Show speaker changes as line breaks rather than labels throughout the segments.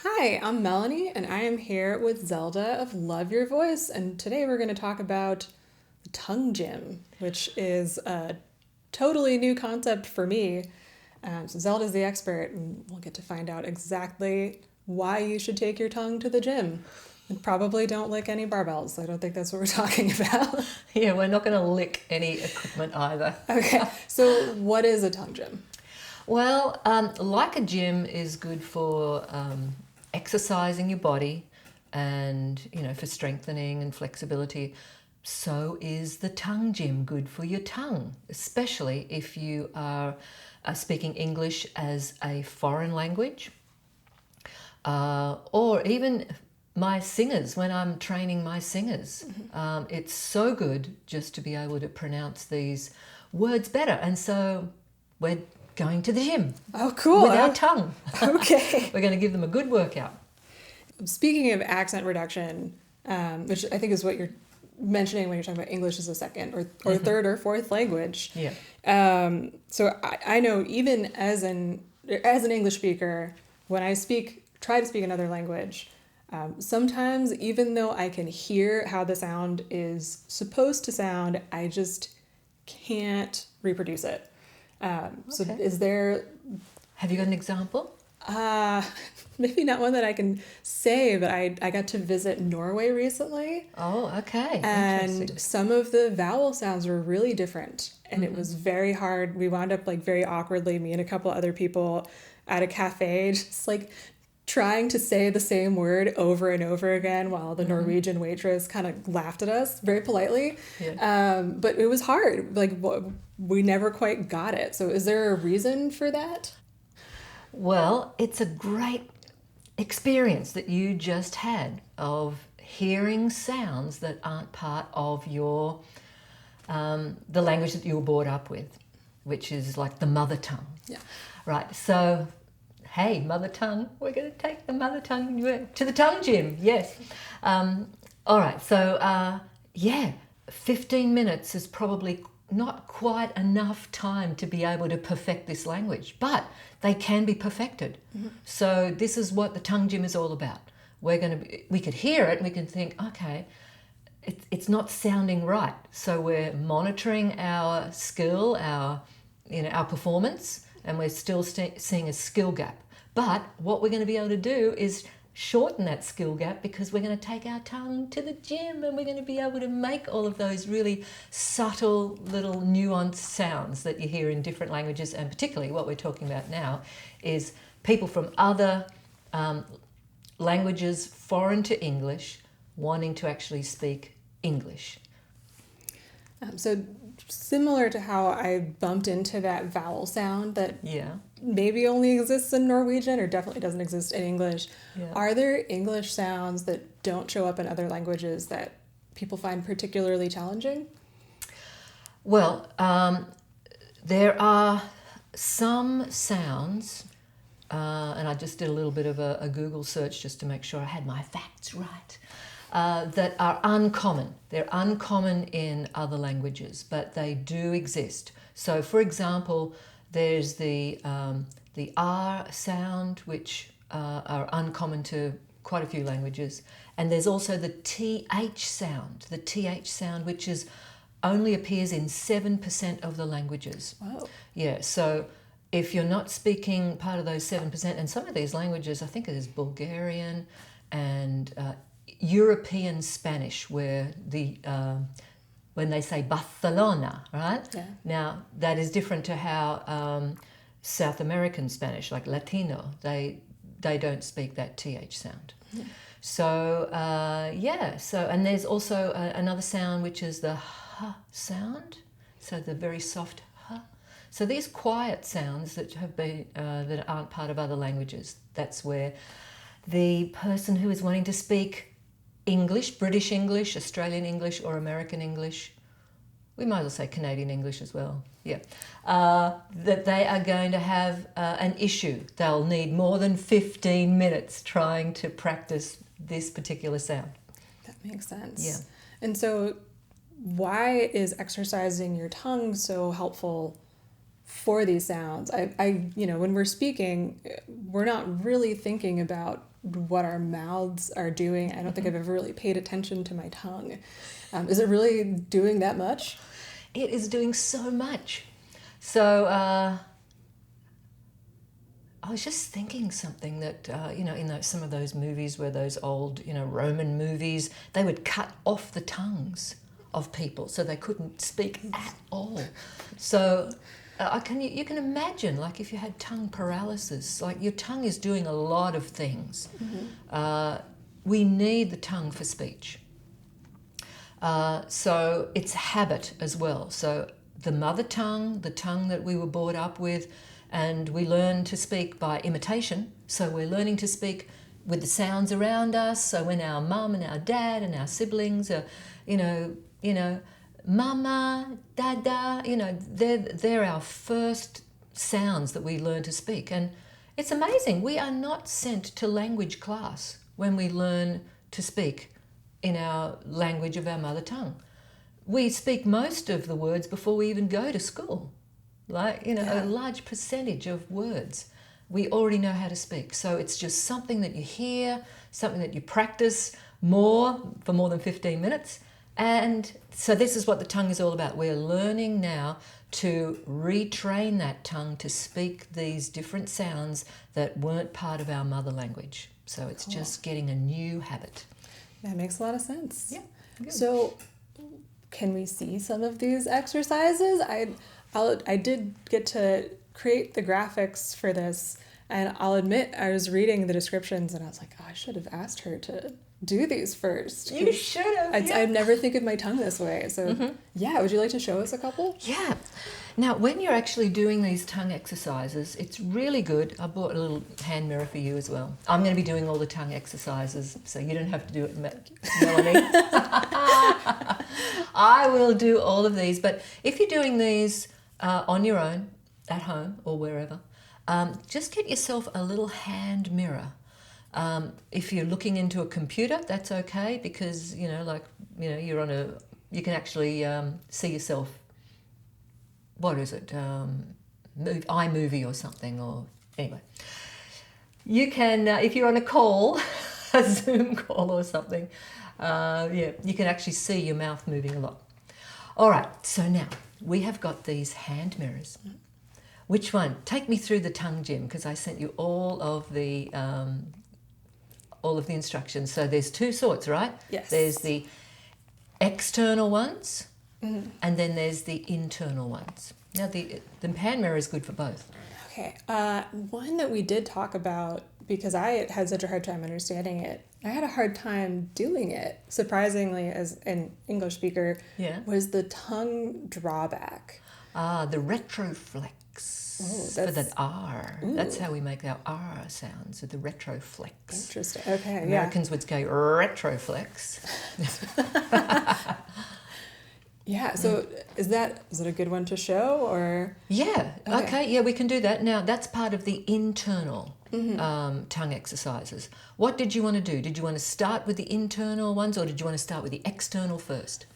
Hi, I'm Melanie, and I am here with Zelda of Love Your Voice. And today we're going to talk about the tongue gym, which is a totally new concept for me. So, Zelda's the expert, and we'll get to find out exactly why you should take your tongue to the gym. And probably don't lick any barbells. I don't think that's what we're talking about.
Yeah, we're not going to lick any equipment either.
Okay, so what is a tongue gym?
Well, like a gym is good for exercising your body and, for strengthening and flexibility. So is the tongue gym good for your tongue, especially if you are speaking English as a foreign language, or even my singers when I'm training my singers. It's so good just to be able to pronounce these words better. And so we're going to the gym
Oh, cool.
with our tongue.
Okay.
We're going to give them a good workout.
Speaking of accent reduction, which I think is what you're mentioning when you're talking about English as a second or third or fourth language.
Yeah.
So I know even as an English speaker, when I try to speak another language, sometimes even though I can hear how the sound is supposed to sound, I just can't reproduce it. So
Okay.
is there
Have you got an example?
uh, maybe not one that I can say, but I got to visit Norway recently,
Oh, okay.
and
Interesting.
some of the vowel sounds were really different, and it was very hard. We wound up like very awkwardly, me and a couple other people at a cafe, just like trying to say the same word over and over again while the Norwegian waitress kind of laughed at us very politely.
Yeah.
But it was hard. Like we never quite got it. So is there a reason for that?
Well, it's a great experience that you just had of hearing sounds that aren't part of your the language that you were brought up with, which is like the mother tongue.
Yeah.
Right. So, hey, mother tongue, we're going to take the mother tongue to the tongue gym. Yes. All right. So, yeah, 15 minutes is probably not quite enough time to be able to perfect this language, but they can be perfected. So, this is what the tongue gym is all about. We could hear it and we can think, okay, it's not sounding right. So we're monitoring our skill, our performance, and we're still seeing a skill gap. But what we're going to be able to do is shorten that skill gap because we're going to take our tongue to the gym and we're going to be able to make all of those really subtle little nuanced sounds that you hear in different languages. And particularly what we're talking about now is people from other languages foreign to English wanting to actually speak English.
So similar to how I bumped into that vowel sound that
Yeah,
maybe only exists in Norwegian or definitely doesn't exist in English,
yeah.
are there English sounds that don't show up in other languages that people find particularly challenging?
Well, there are some sounds, and I just did a little bit of a Google search just to make sure I had my facts right, that are uncommon. They're uncommon in other languages, but they do exist. So, for example, there's the R sound, which are uncommon to quite a few languages, and there's also the TH sound, which is only appears in 7% of the languages.
Wow.
Yeah, so if you're not speaking part of those 7%, and some of these languages, I think it is Bulgarian and European Spanish, where when they say Barcelona, right?
Yeah.
Now, that is different to how South American Spanish, like Latino, they don't speak that TH sound. So, and there's also another sound which is the H sound, so the very soft H. So these quiet sounds that have been that aren't part of other languages, that's where the person who is wanting to speak English, British English, Australian English, or American English, we might as well say Canadian English as well, yeah, that they are going to have an issue. They'll need more than 15 minutes trying to practice this particular sound.
That makes sense.
Yeah.
And so why is exercising your tongue so helpful for these sounds? When we're speaking, we're not really thinking about what our mouths are doing. I don't think I've ever really paid attention to my tongue. Is it really doing that much?
It is doing so much. So I was just thinking something that, in some of those movies where those old, Roman movies, they would cut off the tongues of people so they couldn't speak at all. So you can imagine, like, if you had tongue paralysis, like your tongue is doing a lot of things. We need the tongue for speech. So it's habit as well. So the mother tongue, the tongue that we were brought up with, and we learn to speak by imitation. So we're learning to speak with the sounds around us. So when our mum and our dad and our siblings are, mama, dada, they're our first sounds that we learn to speak. And it's amazing. We are not sent to language class when we learn to speak in our language of our mother tongue. We speak most of the words before we even go to school. A large percentage of words we already know how to speak. So it's just something that you hear, something that you practice for more than 15 minutes. And so this is what the tongue is all about. We're learning now to retrain that tongue to speak these different sounds that weren't part of our mother language. So it's just getting a new habit.
That makes a lot of sense.
Yeah. Good.
So can we see some of these exercises? I did get to create the graphics for this, and I'll admit I was reading the descriptions and I was like, I should have asked her to do these first.
You should have.
I'd never think of my tongue this way. So would you like to show us a couple?
Yeah. Now, when you're actually doing these tongue exercises, it's really good. I bought a little hand mirror for you as well. I'm going to be doing all the tongue exercises, so you don't have to do it, Melanie. I will do all of these, but if you're doing these on your own, at home or wherever, just get yourself a little hand mirror. If you're looking into a computer, that's okay, because you can actually see yourself. What is it? iMovie or something, or anyway. You can, if you're on a call, a Zoom call or something, you can actually see your mouth moving a lot. All right, so now we have got these hand mirrors. Which one? Take me through the tongue gym, because I sent you all of the instructions. So there's two sorts, right?
Yes.
There's the external ones, and then there's the internal ones. Now the hand mirror is good for both.
Okay. One that we did talk about, because I had such a hard time understanding it, I had a hard time doing it, surprisingly, as an English speaker, was the tongue drawback.
The retroflex. For the R. Ooh. That's how we make our R sounds, with the retroflex.
Interesting. Okay,
Americans would say retroflex.
Yeah, so is it a good one to show, or?
Yeah, okay, we can do that. Now, that's part of the internal tongue exercises. What did you want to do? Did you want to start with the internal ones, or did you want to start with the external first?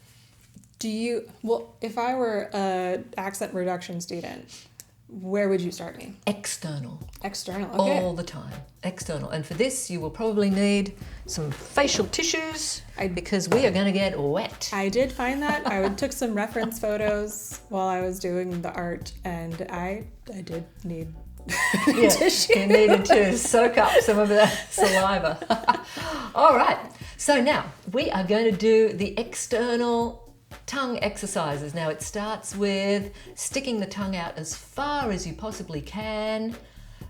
If I were an accent reduction student, where would you start me?
External.
External, okay.
All the time. External. And for this, you will probably need some facial tissues, because we are going to get wet.
I did find that. I took some reference photos while I was doing the art, and I did need tissue.
You needed to soak up some of that saliva. All right. So now, we are going to do the external tongue exercises. Now it starts with sticking the tongue out as far as you possibly can,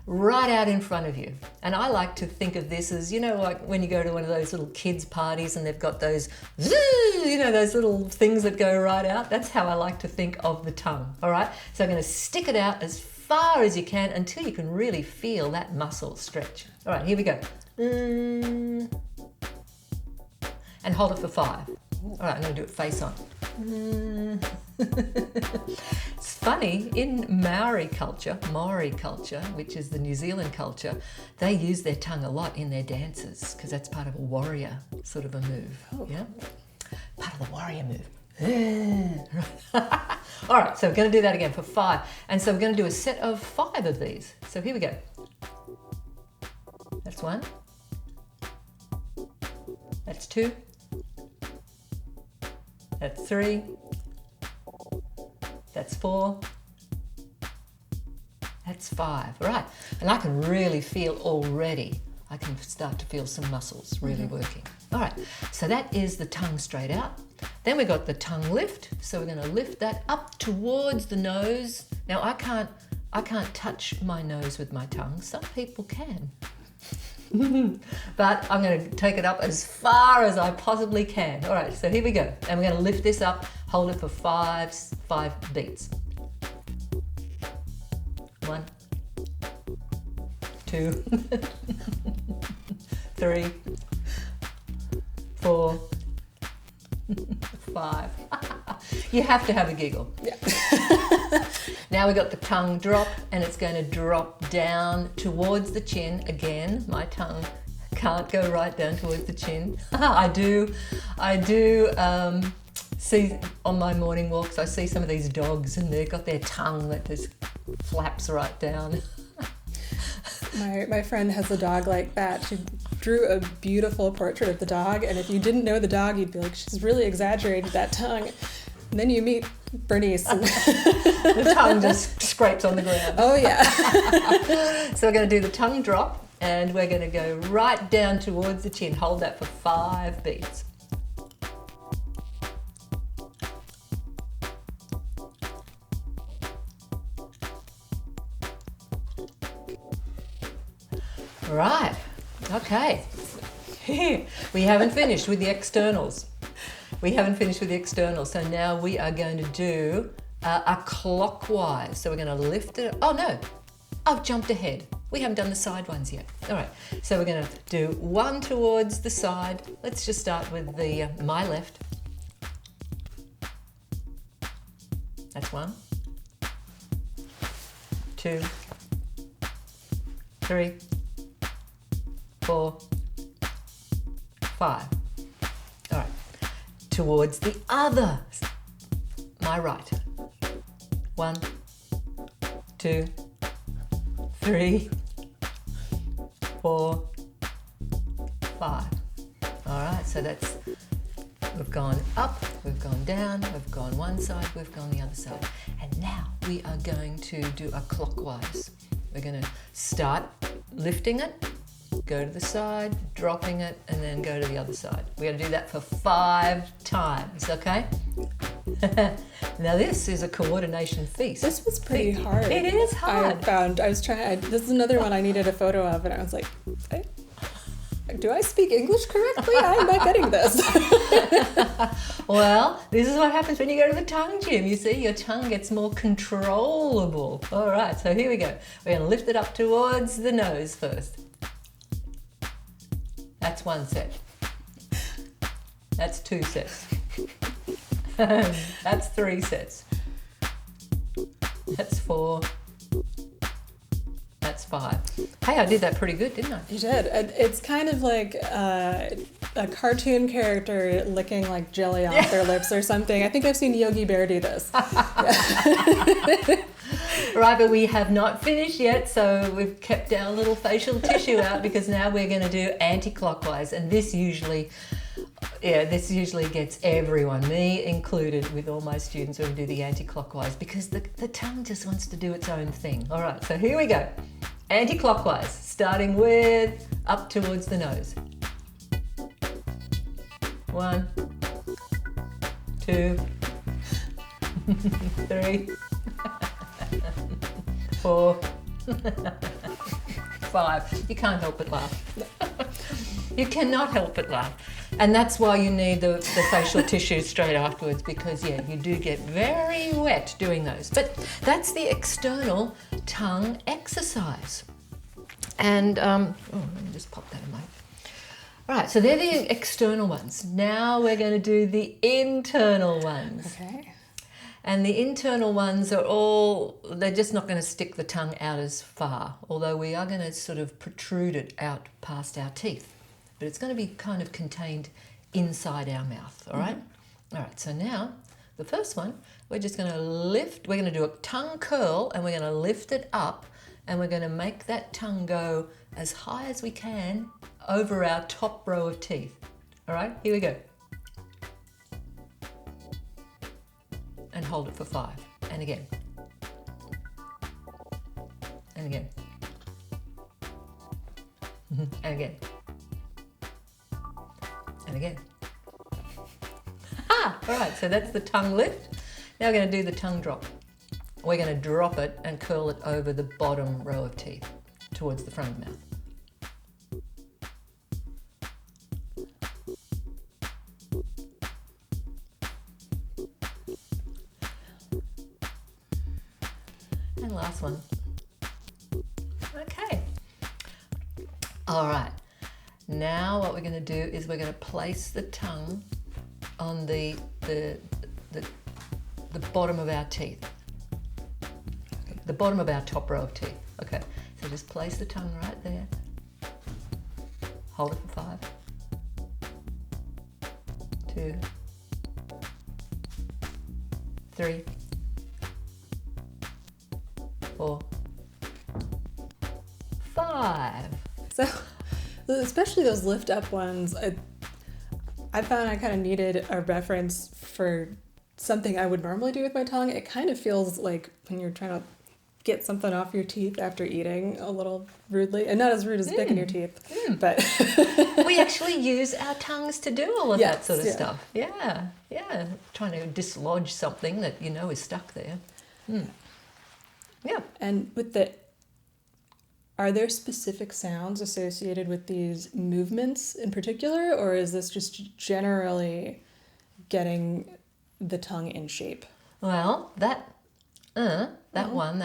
right out in front of you. And I like to think of this as, like when you go to one of those little kids' parties and they've got those, those little things that go right out. That's how I like to think of the tongue. All right. So I'm going to stick it out as far as you can until you can really feel that muscle stretch. All right, here we go. And hold it for 5. All right, I'm going to do it face on. It's funny, in Maori culture, which is the New Zealand culture, they use their tongue a lot in their dances, because that's part of a warrior sort of a move. Yeah, part of the warrior move. All right, so we're going to do that again for 5. And so we're going to do a set of 5 of these. So here we go. That's 1. That's 2. That's 3. That's 4. That's 5. All right. And I can really feel already, I can start to feel some muscles really working. All right. So that is the tongue straight out. Then we've got the tongue lift. So we're going to lift that up towards the nose. Now I can't touch my nose with my tongue. Some people can. But I'm going to take it up as far as I possibly can. All right, so here we go. And we're going to lift this up, hold it for five beats. 1, 2, 3, 4, 5. You have to have a giggle.
Yeah.
Now we've got the tongue drop, and it's going to drop down towards the chin. Again, my tongue can't go right down towards the chin. I do see on my morning walks, I see some of these dogs and they've got their tongue that just flaps right down.
My friend has a dog like that. She drew a beautiful portrait of the dog, and if you didn't know the dog, you'd be like, she's really exaggerated that tongue. And then you meet Bernice. And
the tongue just scrapes on the ground.
oh, yeah.
So we're going to do the tongue drop, and we're going to go right down towards the chin. Hold that for 5 beats. Right, okay. We haven't finished with the externals. So now we are going to do a clockwise. So we're going to lift it. Oh no, I've jumped ahead. We haven't done the side ones yet. All right, so we're going to do 1 towards the side. Let's just start with the my left. That's 1, 2, 3, 4, 5. All right. Towards the other, my right. 1, 2, 3, 4, 5. All right. So that's, we've gone up, we've gone down, we've gone one side, we've gone the other side. And now we are going to do a clockwise. We're going to start lifting it, go to the side, dropping it, and then go to the other side. We're going to do that for 5 times, okay? Now this is a coordination feast.
This was pretty hard.
It is hard.
This is another one I needed a photo of, and I was like, do I speak English correctly? I'm not getting this.
Well, this is what happens when you go to the tongue gym. You see, your tongue gets more controllable. All right, so here we go. We're going to lift it up towards the nose first. That's 1 set. That's 2 sets. That's 3 sets. That's 4. That's 5. Hey, I did that pretty good, didn't I?
You did. It's kind of like a cartoon character licking like jelly off their lips or something. I think I've seen Yogi Bear do this.
Right, but we have not finished yet, so we've kept our little facial tissue out because now we're going to do anti-clockwise, and this usually gets everyone, me included, with all my students when we do the anti-clockwise, because the tongue just wants to do its own thing. All right, so here we go. Anti-clockwise, starting with up towards the nose. 1, 2, 3, 4, 5. You can't help but laugh. You cannot help but laugh. And that's why you need the facial tissue straight afterwards, because, yeah, you do get very wet doing those. But that's the external tongue exercise. And, let me just pop that in my... Right, so they're the external ones. Now we're going to do the internal ones.
Okay.
And the internal ones they're just not going to stick the tongue out as far, although we are going to sort of protrude it out past our teeth. But it's going to be kind of contained inside our mouth, all right? Mm-hmm. All right, so now the first one, we're just going to lift, we're going to do a tongue curl, and we're going to lift it up, and we're going to make that tongue go as high as we can over our top row of teeth. All right, here we go. And hold it for 5. And again. And again. And again. And again. Ah! All right, so that's the tongue lift. Now we're going to do the tongue drop. We're going to drop it and curl it over the bottom row of teeth towards the front of the mouth. And last one. Okay. All right. Now what we're going to do is we're going to place the tongue on the bottom of our teeth. The bottom of our top row of teeth. Okay. So just place the tongue right there. Hold it for 5. 2. 3. 4. 5.
So, especially those lift up ones, I found I kind of needed a reference for something I would normally do with my tongue. It kind of feels like when you're trying to get something off your teeth after eating a little rudely, and not as rude as picking your teeth, but
we actually use our tongues to do all of that sort of
yeah.
stuff. Yeah, yeah. Trying to dislodge something that you know is stuck there. Yeah.
And are there specific sounds associated with these movements in particular, or is this just generally getting the tongue in shape?
Well, that one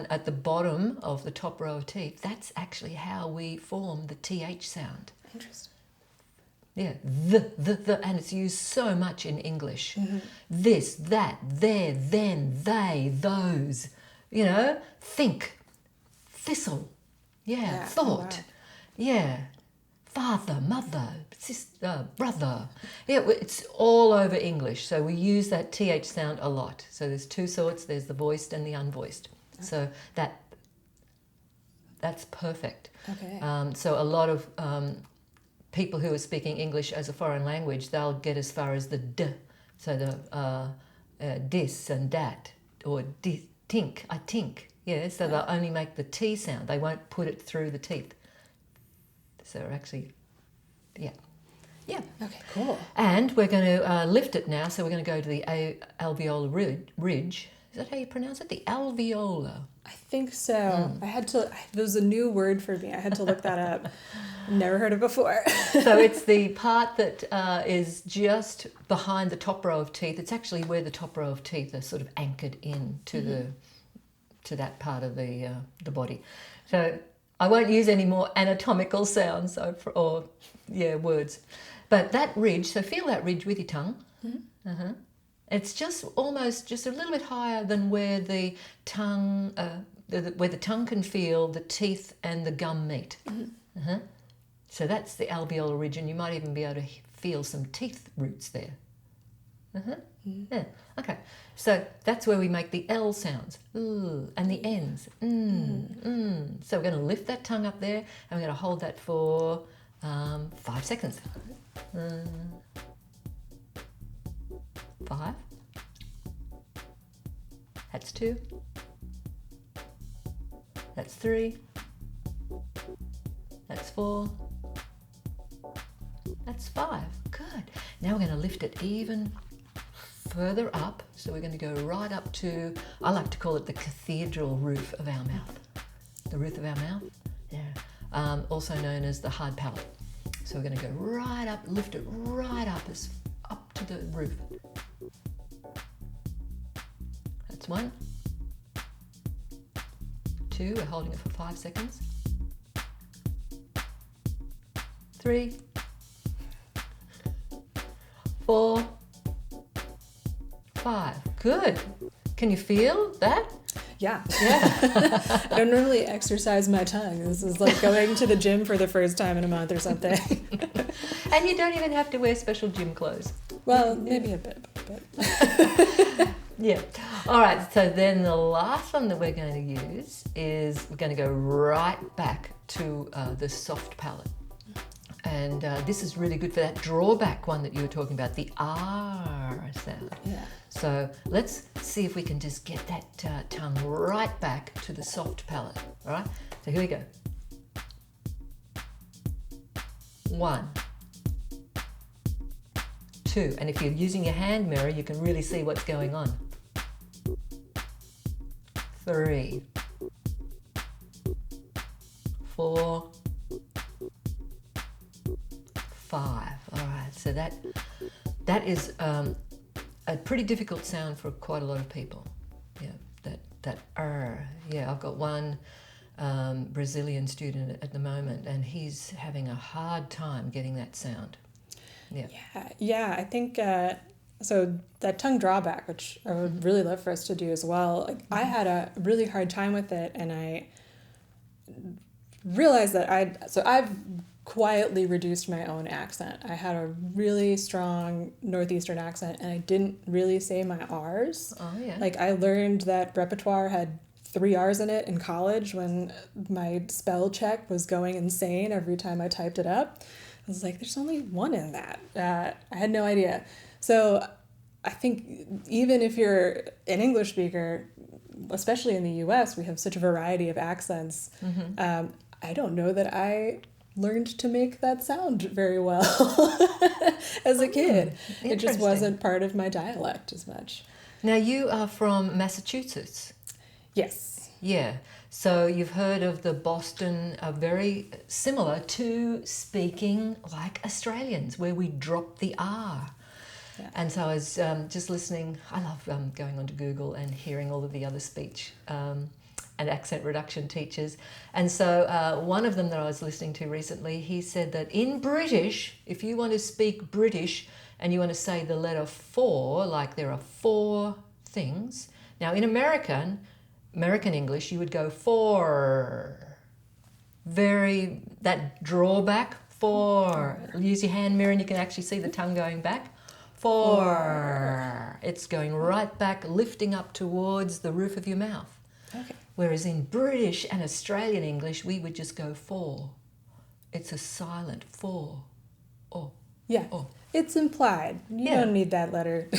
at the bottom of the top row of teeth, that's actually how we form the TH sound.
Interesting.
Yeah, the, and it's used so much in English. This, that, there, then, they, those. You know, think, thistle. Yeah, thought.
Wow.
Yeah, father, mother, sister, brother. Yeah, it's all over English. So we use that TH sound a lot. So there's 2 sorts. There's the voiced and the unvoiced. Okay. So that's perfect.
Okay.
So a lot of people who are speaking English as a foreign language, they'll get as far as the d. So the dis and dat, or tink, I tink. Yeah, so they'll only make the T sound. They won't put it through the teeth. So actually, yeah.
Okay, cool.
And we're going to lift it now. So we're going to go to the alveolar ridge. Is that how you pronounce it? The alveolar.
I think so. It was a new word for me. I had to look that up. Never heard it before.
So it's the part that is just behind the top row of teeth. It's actually where the top row of teeth are sort of anchored in to that part of the body. So I won't use any more anatomical sounds or words. But that ridge, so feel that ridge with your tongue. It's just almost just a little bit higher than where the tongue, where the tongue can feel the teeth and the gum meet. So that's the alveolar ridge, and you might even be able to feel some teeth roots there. Yeah. Okay. So that's where we make the L sounds, and the N's. So we're going to lift that tongue up there, and we're going to hold that for 5 seconds. 5. That's 2. That's 3. That's 4. That's 5. Good. Now we're going to lift it even further up. So we're going to go right up to, I like to call it the cathedral roof of our mouth. The roof of our mouth. Yeah. Also known as the hard palate. So we're going to go right up, lift it right up, up to the roof. That's 1. 2, we're holding it for 5 seconds. 3. 4. 5. Good. Can you feel that?
Yeah. I don't normally exercise my tongue. This is like going to the gym for the first time in a month or something.
And you don't even have to wear special gym clothes.
Well, maybe a bit. But.
Yeah. All right. So then the last one that we're going to use is we're going to go right back to the soft palate. And this is really good for that drawback one that you were talking about, the R sound.
Yeah.
So let's see if we can just get that tongue right back to the soft palate. All right, so here we go. 1, 2, and if you're using your hand mirror, you can really see what's going on. 3, 4, 5. All right, so that is a pretty difficult sound for quite a lot of people. Yeah, that R. Yeah, I've got one Brazilian student at the moment, and he's having a hard time getting that sound.
Yeah. I think so. That tongue drawback, which I would really love for us to do as well. Like I had a really hard time with it, and I realized that I've quietly reduced my own accent. I had a really strong Northeastern accent, and I didn't really say my R's.
Oh yeah.
Like I learned that repertoire had 3 R's in it in college when my spell check was going insane every time I typed it up. I was like, there's only one in that. I had no idea. So I think even if you're an English speaker, especially in the US, we have such a variety of accents. I don't know that I learned to make that sound very well as a kid. It just wasn't part of my dialect as much.
Now you are from Massachusetts.
Yes.
Yeah. So you've heard of the Boston, very similar to speaking like Australians, where we drop the R.
Yeah.
And so I was just listening. I love going onto Google and hearing all of the other speech and accent reduction teachers. And so one of them that I was listening to recently, he said that in British, if you want to speak British and you want to say the letter 4, like there are 4 things. Now in American English, you would go 4. That drawback, 4. Use your hand mirror and you can actually see the tongue going back. 4. It's going right back, lifting up towards the roof of your mouth.
Okay.
Whereas in British and Australian English, we would just go 4. It's a silent 4. Oh.
Yeah.
Oh.
It's implied. You don't need that letter.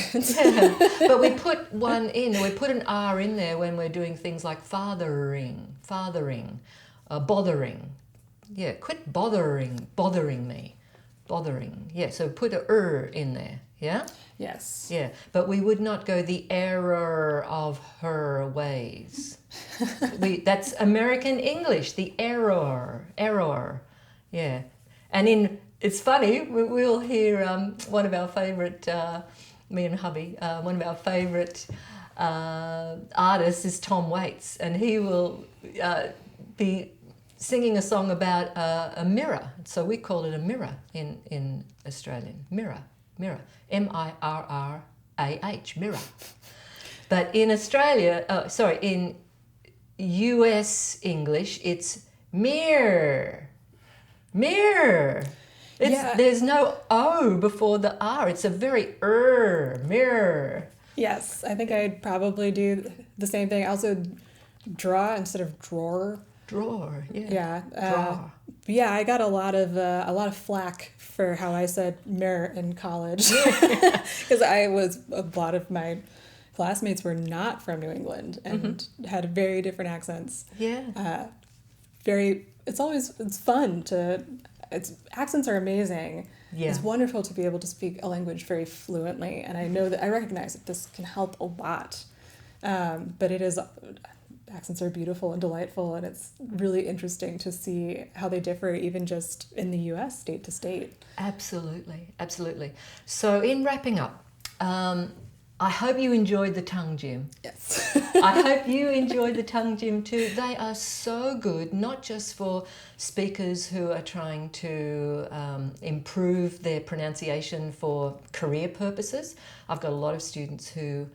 But we put one in, we put an R in there when we're doing things like fathering, bothering. Yeah, quit bothering me. Bothering. Yeah, so put a in there. Yeah?
Yes.
Yeah, but we would not go the error of her ways. That's American English, the error. Yeah. And it's funny, we'll hear one of our favourite, me and hubby, one of our favourite artists is Tom Waits, and he will be singing a song about a mirror. So we call it a mirror in Australian. Mirror. M-I-R-R-A-H, mirror. But in Australia, in US English, it's mirror. There's no O before the R. It's a very mirror.
Yes, I think I'd probably do the same thing. Also, draw instead of drawer.
Drawer, yeah.
Yeah.
Draw.
Yeah, I got a lot of flack for how I said mirror in college because a lot of my classmates were not from New England and had very different accents.
Yeah.
It's fun accents are amazing.
Yeah.
It's wonderful to be able to speak a language very fluently, and I recognize that this can help a lot. But accents are beautiful and delightful, and it's really interesting to see how they differ even just in the US, state to state.
Absolutely. So in wrapping up, I hope you enjoyed the tongue gym.
Yes.
I hope you enjoyed the tongue gym too. They are so good, not just for speakers who are trying to improve their pronunciation for career purposes. I've got a lot of students who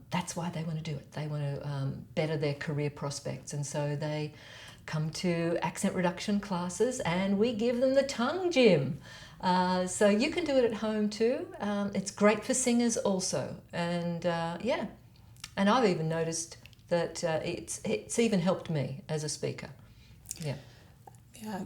that's why they want to do it. They want to better their career prospects, and so they come to accent reduction classes and we give them the tongue gym. So you can do it at home too. It's great for singers also, and and I've even noticed that it's even helped me as a speaker. Yeah.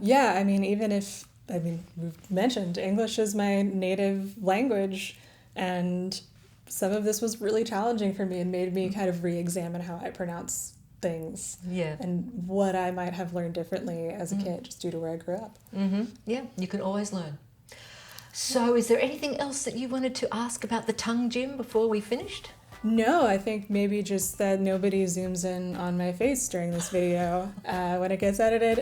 Yeah. I mean, even if I mean, we've mentioned English is my native language, and some of this was really challenging for me and made me kind of re-examine how I pronounce things
Yeah.
and what I might have learned differently as a kid just due to where I grew up.
Yeah, you can always learn. So is there anything else that you wanted to ask about the tongue gym before we finished?
No, I think maybe just that nobody zooms in on my face during this video when it gets edited.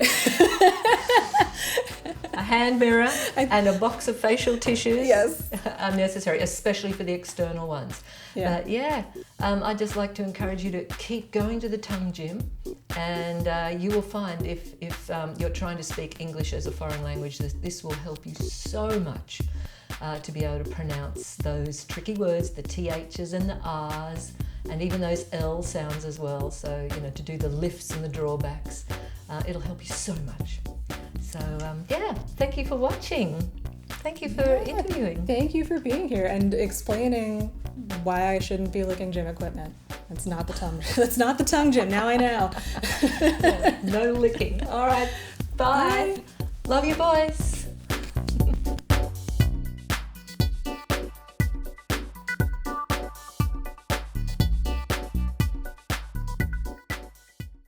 A hand mirror and a box of facial tissues.
Yes.
Are necessary, especially for the external ones.
Yeah.
But yeah, I'd just like to encourage you to keep going to the tongue gym, and you will find if you're trying to speak English as a foreign language, this will help you so much to be able to pronounce those tricky words, the THs and the Rs, and even those L sounds as well. So, to do the lifts and the drawbacks, it'll help you so much. So, yeah, thank you for watching. Thank you for interviewing.
Thank you for being here and explaining why I shouldn't be licking gym equipment. It's not the tongue. That's not the tongue gym. Now I know.
No licking. All right. Bye. Love you, boys.